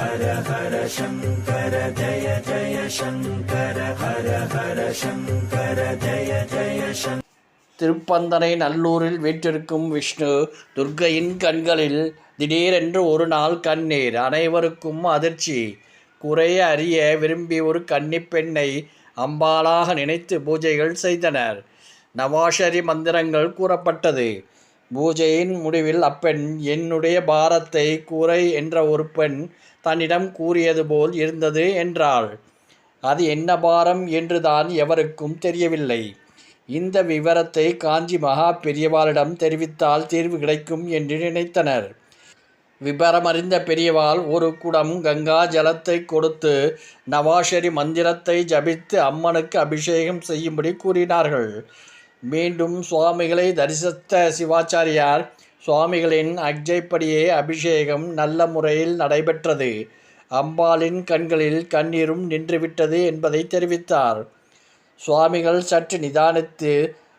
ஹர ஹர சங்கர ஜய ஜய சங்கர ஹர ஹர சங்கர ஜய ஜய சங்கர. திருப்பந்தனை நல்லூரில் வீற்றிருக்கும் விஷ்ணு துர்க்கையின் கண்களில் திடீரென்று ஒரு நாள் கண்ணீர். அனைவருக்கும் அதிர்ச்சி. குறைய அறிய விரும்பி ஒரு கன்னிப்பெண்ணை அம்பாளாக நினைத்து பூஜைகள் செய்தனர். நவாஷரி மந்திரங்கள் கூறப்பட்டது. பூஜையின் முடிவில் அப்பெண், என்னுடைய பாரத்தை குறை என்ற ஒரு பெண் தன்னிடம் கூறியது போல் இருந்தது என்றாள். அது என்ன பாரம் என்றுதான் எவருக்கும் தெரியவில்லை. இந்த விவரத்தை காஞ்சி மகா பெரியவாளிடம் தெரிவித்தால் தீர்வு கிடைக்கும் என்று நினைத்தனர். விபரமறிந்த பெரியவாள் ஒரு குடம் கங்கா ஜலத்தை கொடுத்து நவாஷரி மந்திரத்தை ஜபித்து அம்மனுக்கு அபிஷேகம் செய்யும்படி கூறினார்கள். மீண்டும் சுவாமிகளை தரிசித்த சிவாச்சாரியார் சுவாமிகளின் அக்ஜைப்படியே அபிஷேகம் நல்ல முறையில் நடைபெற்றது. அம்பாளின் கண்களில் கண்ணீரும் நின்றுவிட்டது என்பதை தெரிவித்தார். சுவாமிகள் சற்று நிதானித்து,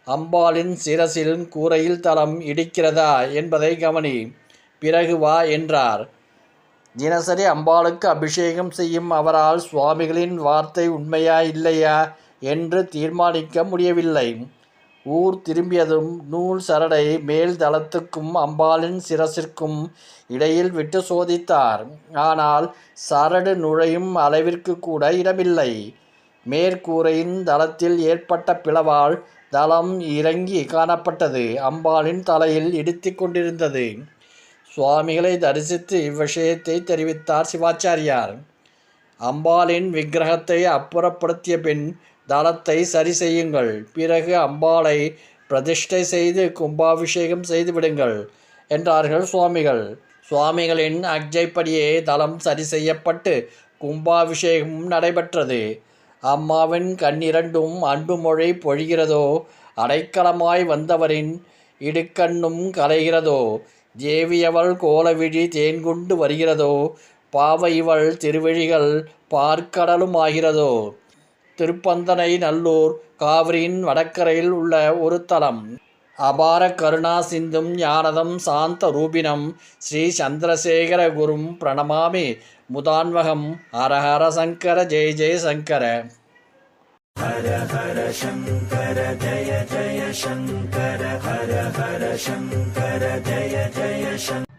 அம்பாளின் சிரசில் கூரையில் தளம் இடிக்கிறதா என்பதை கவனி, பிறகு வா என்றார். தினசரி அம்பாளுக்கு அபிஷேகம் செய்யும் அவரால் சுவாமிகளின் வார்த்தை உண்மையா இல்லையா என்று தீர்மானிக்க முடியவில்லை. ஊர் திரும்பியதும் நூல் சரடை மேல் தளத்துக்கும் அம்பாளின் சிரசிற்கும் இடையில் விட்டு சோதித்தார். ஆனால் சரடு நுழையும் அளவிற்கு கூட இடமில்லை. மேற்கூரையின் தளத்தில் ஏற்பட்ட பிளவால் தளம் இறங்கி காணப்பட்டது. அம்பாளின் தலையில் இடித்து கொண்டிருந்தது. சுவாமிகளை தரிசித்து இவ்விஷயத்தை தெரிவித்தார் சிவாச்சாரியார். அம்பாளின் விக்கிரகத்தை அப்புறப்படுத்திய பின் தளத்தை சரி செய்யுங்கள். பிறகு அம்பாளை பிரதிஷ்டை செய்து கும்பாபிஷேகம் செய்து விடுங்கள் என்றார்கள் சுவாமிகள். சுவாமிகளின் அக்ஜைப்படியே தளம் சரி செய்யப்பட்டு கும்பாபிஷேகம் நடைபெற்றது. அம்மாவின் கண்ணிரண்டும் அன்பு மொழி பொழிகிறதோ, அடைக்கலமாய் வந்தவரின் இடுக்கண்ணும் கலைகிறதோ, தேவியவள் கோலவிழி தேன்கொண்டு வருகிறதோ, பாவை இவள் திருவிழிகள் பார்க்கடலும் ஆகிறதோ. திருப்பந்தனை நல்லூர் காவிரியின் வடக்கரையில் உள்ள ஒரு தலம். அபார கருணா சிந்தும் ஞானதம் சாந்த ரூபினம் ஸ்ரீ சந்திரசேகர குரும் பிரணமாமி முதான்வகம். ஹர ஹர சங்கர ஜெய ஜெய சங்கர. ஹர ஹர சங்கர ஜய ஜய சங்கர. ஹர ஹர சங்கர ஜய ஜய சங்கர.